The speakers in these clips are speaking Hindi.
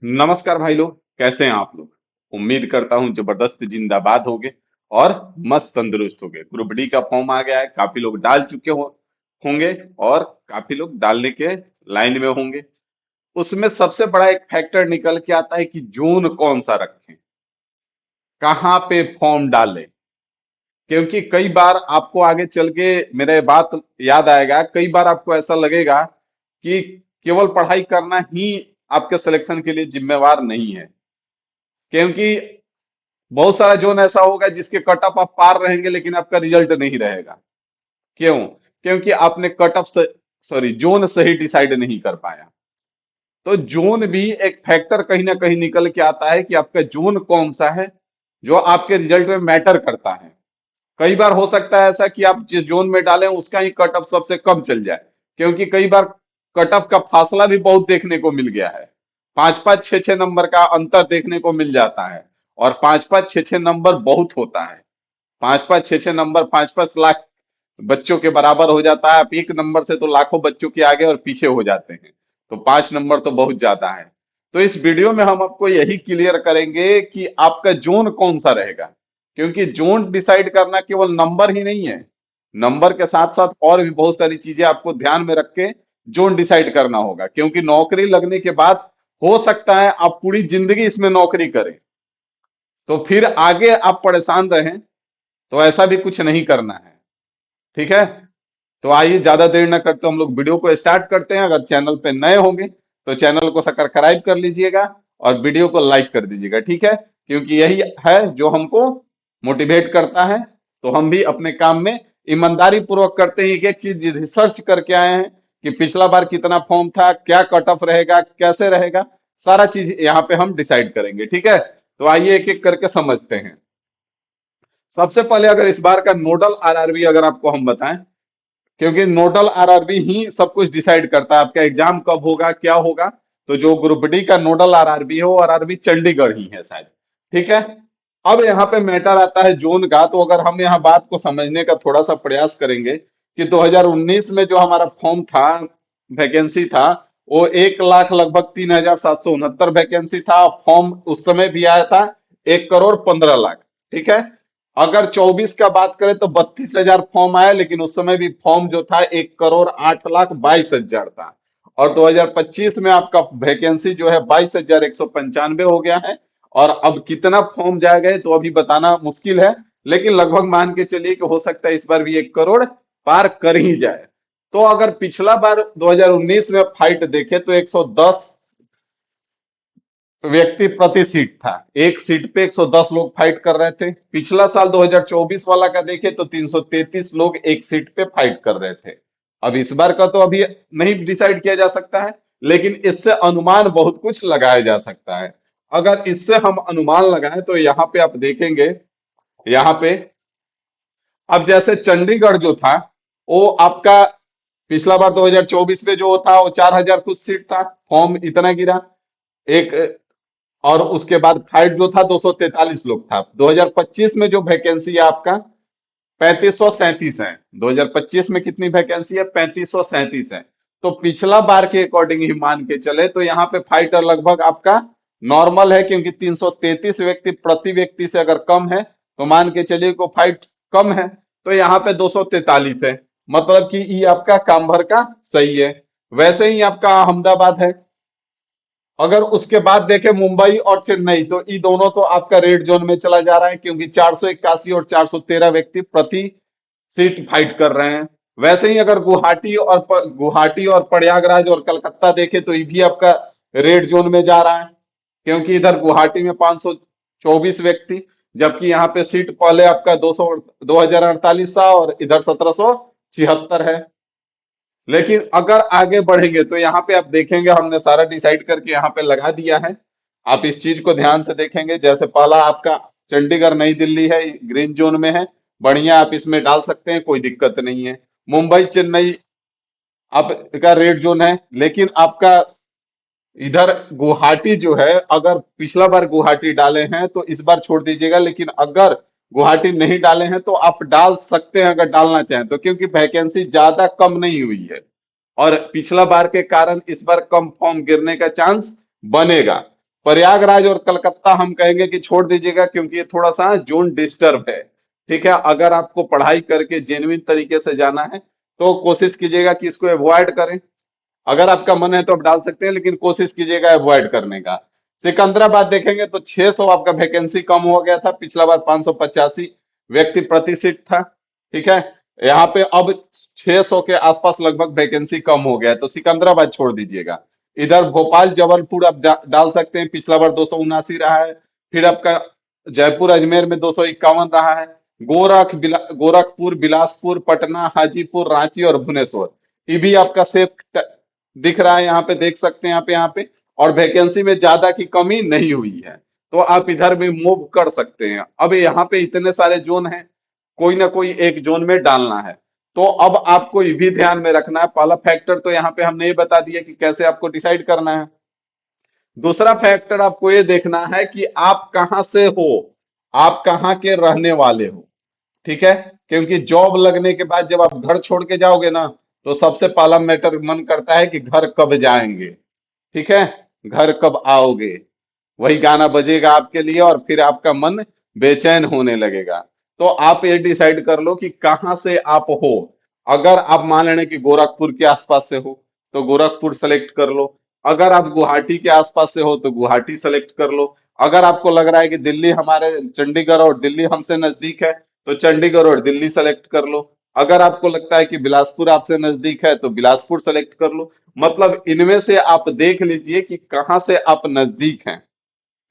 नमस्कार भाई लोग, कैसे हैं आप लोग। उम्मीद करता हूं जबरदस्त जिंदाबाद होंगे और मस्त तंदुरुस्त होंगे। ग्रुप डी का फॉर्म आ गया है, काफी लोग डाल चुके होंगे और काफी लोग डालने के लाइन में होंगे। उसमें सबसे बड़ा एक फैक्टर निकल के आता है कि जोन कौन सा रखें, कहाँ पे फॉर्म डालें। क्योंकि कई बार आपको आगे चल के मेरे बात याद आएगा, कई बार आपको ऐसा लगेगा कि केवल पढ़ाई करना ही आपके सिलेक्शन के लिए जिम्मेवार नहीं है। क्योंकि बहुत सारा जोन ऐसा होगा जिसके कट ऑफ आप पार रहेंगे लेकिन आपका रिजल्ट नहीं रहेगा। क्यों? क्योंकि आपने कट ऑफ सॉरी जोन सही डिसाइड नहीं कर पाया। तो जोन भी एक फैक्टर कहीं ना कहीं निकल के आता है कि आपका जोन कौन सा है जो आपके रिजल्ट में मैटर करता है। कई बार हो सकता है ऐसा कि आप जिस जोन में डालें उसका ही कट ऑफ सबसे कम चल जाए, क्योंकि कई बार कट ऑफ का फासला भी बहुत देखने को मिल गया है। 5-5 6-6 नंबर का अंतर देखने को मिल जाता है। और 5-5 6-6 नंबर बहुत होता है। 5-5 6-6 नंबर 5-5 लाख बच्चों के बराबर हो जाता है। आप एक नंबर से तो लाखों बच्चों के आगे और पीछे हो जाते हैं। तो 5 नंबर तो बहुत ज्यादा है। तो इस वीडियो में हम आपको यही क्लियर करेंगे कि आपका जोन कौन सा रहेगा। क्योंकि जोन डिसाइड करना केवल नंबर ही नहीं है, नंबर के साथ साथ और भी बहुत सारी चीजें आपको ध्यान में रख के जोन डिसाइड करना होगा। क्योंकि नौकरी लगने के बाद हो सकता है आप पूरी जिंदगी इसमें नौकरी करें, तो फिर आगे आप परेशान रहें। तो ऐसा भी कुछ नहीं करना है। ठीक है। तो आइए ज्यादा देर न करते हम लोग वीडियो को स्टार्ट करते हैं। अगर चैनल पे नए होंगे तो चैनल को सब्सक्राइब कर लीजिएगा और वीडियो को लाइक कर दीजिएगा। ठीक है, क्योंकि यही है जो हमको मोटिवेट करता है। तो हम भी अपने काम में ईमानदारी पूर्वक करते हैं। एक एक चीज रिसर्च करके आए हैं कि पिछला बार कितना फॉर्म था, क्या कट ऑफ रहेगा, कैसे रहेगा, सारा चीज यहाँ पे हम डिसाइड करेंगे। ठीक है, तो आइए एक एक करके समझते हैं। सबसे पहले अगर इस बार का नोडल आरआरबी अगर आपको हम बताएं, क्योंकि नोडल आरआरबी ही सब कुछ डिसाइड करता है आपका एग्जाम कब होगा, क्या होगा। तो जो ग्रुप डी का नोडल आरआरबी है वो आरआरबी चंडीगढ़ ही है शायद। ठीक है। अब यहाँ पे मैटर आता है जोन का। तो अगर हम यहाँ बात को समझने का थोड़ा सा प्रयास करेंगे कि 2019 में जो हमारा फॉर्म था, वैकेंसी था, वो 1 लाख लगभग 3,769 वैकेंसी था। फॉर्म उस समय भी आया था 1,15,00,000। ठीक है। अगर 24 का बात करें तो 32,000 फॉर्म आया, लेकिन उस समय भी फॉर्म जो था 1,08,22,000 था। और 2025 में आपका वैकेंसी जो है 22,195 हो गया है। और अब कितना फॉर्म जाएगा तो अभी बताना मुश्किल है, लेकिन लगभग मान के चलिए कि हो सकता है इस बार भी 1 करोड़ पार कर ही जाए। तो अगर पिछला बार 2019 में फाइट देखे तो 110 व्यक्ति प्रति सीट था। एक सीट पे 110 लोग फाइट कर रहे थे। पिछला साल 2024 वाला का देखे तो 333 लोग एक सीट पे फाइट कर रहे थे। अब इस बार का तो अभी नहीं डिसाइड किया जा सकता है, लेकिन इससे अनुमान बहुत कुछ लगाया जा सकता है। अगर इससे हम अनुमान लगाएं तो यहाँ पे आप देखेंगे, यहाँ पे अब जैसे चंडीगढ़ जो था वो आपका पिछला बार 2024 में जो था वो 4,000 कुछ सीट था, फॉर्म इतना गिरा। एक और उसके बाद फाइट जो था 243 लोग था। 2025 में जो वैकेंसी है आपका 3537 है। 2025 में कितनी वैकेंसी है? 3537 है। तो पिछला बार के अकॉर्डिंग ही मान के चले तो यहाँ पे फाइटर लगभग आपका नॉर्मल है, क्योंकि 333 व्यक्ति प्रति व्यक्ति से अगर कम है तो मान के चलिए को फाइट कम है। तो यहाँ पे 243 है, मतलब कि ये आपका काम भर का सही है। वैसे ही आपका अहमदाबाद है। अगर उसके बाद देखें मुंबई और चेन्नई, तो ये दोनों तो आपका रेड जोन में चला जा रहा है, क्योंकि 481 और 413 व्यक्ति प्रति सीट फाइट कर रहे हैं। वैसे ही अगर गुवाहाटी और प्रयागराज और कलकत्ता देखें तो ये भी आपका रेड जोन में जा रहा है, क्योंकि इधर गुवाहाटी में 524 व्यक्ति, जबकि यहाँ पे सीट पहले आपका 2,048 था और इधर 1,776 है। लेकिन अगर आगे बढ़ेंगे तो यहाँ पे आप देखेंगे हमने सारा डिसाइड करके यहाँ पे लगा दिया है। आप इस चीज को ध्यान से देखेंगे। जैसे पहला आपका चंडीगढ़ नई दिल्ली है, ग्रीन जोन में है, बढ़िया, आप इसमें डाल सकते हैं, कोई दिक्कत नहीं है। मुंबई चेन्नई आपका रेड जोन है, लेकिन आपका इधर गुवाहाटी जो है, अगर पिछला बार गुवाहाटी डाले हैं तो इस बार छोड़ दीजिएगा। लेकिन अगर गुवाहाटी नहीं डाले हैं तो आप डाल सकते हैं अगर डालना चाहें तो, क्योंकि वैकेंसी ज्यादा कम नहीं हुई है। और पिछला बार के कारण इस बार कम फॉर्म गिरने का चांस बनेगा। प्रयागराज और कलकत्ता हम कहेंगे कि छोड़ दीजिएगा, क्योंकि ये थोड़ा सा जोन डिस्टर्ब है। ठीक है, अगर आपको पढ़ाई करके जेन्युइन तरीके से जाना है तो कोशिश कीजिएगा कि इसको अवॉइड करें। अगर आपका मन है तो आप डाल सकते हैं, लेकिन कोशिश कीजिएगा अवॉइड करने का। सिकंदराबाद देखेंगे तो 600 आपका वैकेंसी कम हो गया था, पिछला बार 585 व्यक्ति प्रति सीट था। ठीक है, यहाँ पे अब 600 के आसपास लगभग वैकेंसी कम हो गया है, तो सिकंदराबाद छोड़ दीजिएगा। इधर भोपाल जबलपुर आप डाल सकते हैं, पिछला बार 279 रहा है। फिर आपका जयपुर अजमेर में 251 रहा है। गोरखपुर, बिलासपुर, पटना, हाजीपुर, रांची और भुवनेश्वर, ये भी आपका सेफ दिख रहा है, यहाँ पे देख सकते हैं यहाँ पे। और वैकेंसी में ज्यादा की कमी नहीं हुई है, तो आप इधर भी मूव कर सकते हैं। अब यहाँ पे इतने सारे जोन हैं, कोई ना कोई एक जोन में डालना है। तो अब आपको ये भी ध्यान में रखना है, पहला फैक्टर तो यहाँ पे हमने ये बता दिया कि कैसे आपको डिसाइड करना है। दूसरा फैक्टर आपको ये देखना है कि आप कहाँ से हो, आप कहाँ के रहने वाले हो। ठीक है, क्योंकि जॉब लगने के बाद जब आप घर छोड़ के जाओगे ना, तो सबसे पहला मैटर मन करता है कि घर कब जाएंगे। ठीक है, घर कब आओगे, वही गाना बजेगा आपके लिए और फिर आपका मन बेचैन होने लगेगा। तो आप ये डिसाइड कर लो कि कहाँ से आप हो। अगर आप मान लें कि गोरखपुर के आसपास से हो तो गोरखपुर सेलेक्ट कर लो। अगर आप गुवाहाटी के आसपास से हो तो गुवाहाटी सेलेक्ट कर लो। अगर आपको लग रहा है कि दिल्ली हमारे चंडीगढ़ और दिल्ली हमसे नजदीक है तो चंडीगढ़ और दिल्ली सेलेक्ट कर लो। अगर आपको लगता है कि बिलासपुर आपसे नजदीक है तो बिलासपुर सेलेक्ट कर लो। मतलब इनमें से आप देख लीजिए कि कहाँ से आप नजदीक हैं।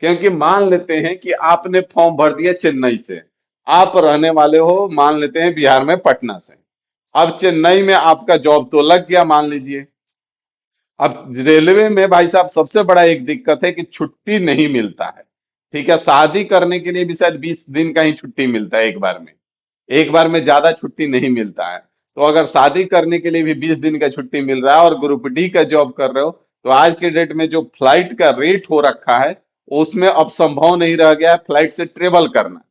क्योंकि मान लेते हैं कि आपने फॉर्म भर दिया चेन्नई से, आप रहने वाले हो मान लेते हैं बिहार में पटना से। अब चेन्नई में आपका जॉब तो लग गया मान लीजिए। अब रेलवे में भाई साहब सबसे बड़ा एक दिक्कत है कि छुट्टी नहीं मिलता है। ठीक है, शादी करने के लिए भी शायद 20 दिन का ही छुट्टी मिलता है एक बार में। एक बार में ज्यादा छुट्टी नहीं मिलता है। तो अगर शादी करने के लिए भी 20 दिन का छुट्टी मिल रहा है और ग्रुप डी का जॉब कर रहे हो, तो आज के डेट में जो फ्लाइट का रेट हो रखा है, उसमें अब संभव नहीं रह गया है फ्लाइट से ट्रेवल करना।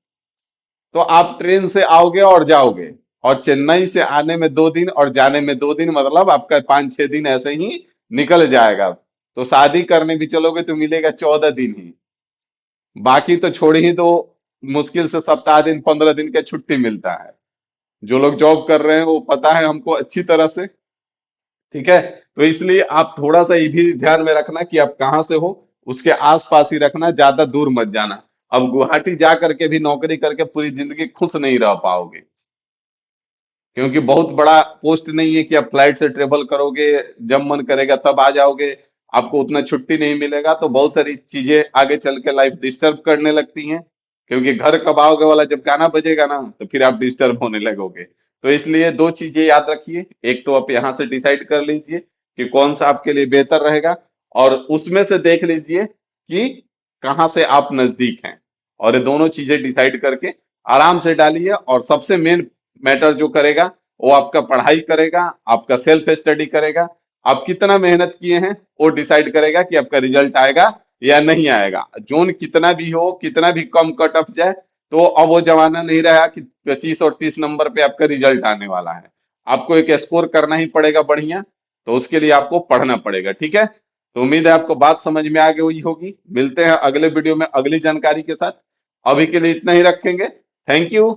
तो आप ट्रेन से आओगे और जाओगे, और चेन्नई से आने में 2 दिन और जाने में 2 दिन, मतलब आपका 5-6 दिन ऐसे ही निकल जाएगा। तो शादी करने भी चलोगे तो मिलेगा 14 दिन ही। बाकी तो छोड़ ही दो, मुश्किल से सप्ताह दिन 15 दिन का छुट्टी मिलता है। जो लोग जॉब कर रहे हैं वो पता है हमको अच्छी तरह से। ठीक है, तो इसलिए आप थोड़ा सा ये भी ध्यान में रखना कि आप कहाँ से हो, उसके आसपास ही रखना, ज्यादा दूर मत जाना। अब गुवाहाटी जा करके भी नौकरी करके पूरी जिंदगी खुश नहीं रह पाओगे, क्योंकि बहुत बड़ा पोस्ट नहीं है कि आप फ्लाइट से ट्रेवल करोगे, जब मन करेगा तब आ जाओगे, आपको उतना छुट्टी नहीं मिलेगा, तो बहुत सारी चीजें आगे चल के लाइफ डिस्टर्ब करने लगती हैं। क्योंकि घर कब आओगे वाला जब गाना बजेगा ना, तो फिर आप डिस्टर्ब होने लगोगे। तो इसलिए दो चीजें याद रखिए, एक तो आप यहाँ से डिसाइड कर लीजिए कि कौन सा आपके लिए बेहतर रहेगा, और उसमें से देख लीजिए कि कहाँ से आप नजदीक हैं। और ये दोनों चीजें डिसाइड करके आराम से डालिए, और सबसे मेन मैटर जो करेगा वो आपका पढ़ाई करेगा, आपका सेल्फ स्टडी करेगा। आप कितना मेहनत किए हैं वो डिसाइड करेगा कि आपका रिजल्ट आएगा या नहीं आएगा। जोन कितना भी हो, कितना भी कम कट ऑफ जाए, तो अब वो जमाना नहीं रहा कि 25 और 30 नंबर पे आपका रिजल्ट आने वाला है। आपको एक स्कोर करना ही पड़ेगा बढ़िया। तो उसके लिए आपको पढ़ना पड़ेगा। ठीक है, तो उम्मीद है आपको बात समझ में आ गई हुई होगी। मिलते हैं अगले वीडियो में अगली जानकारी के साथ। अभी के लिए इतना ही रखेंगे। Thank you.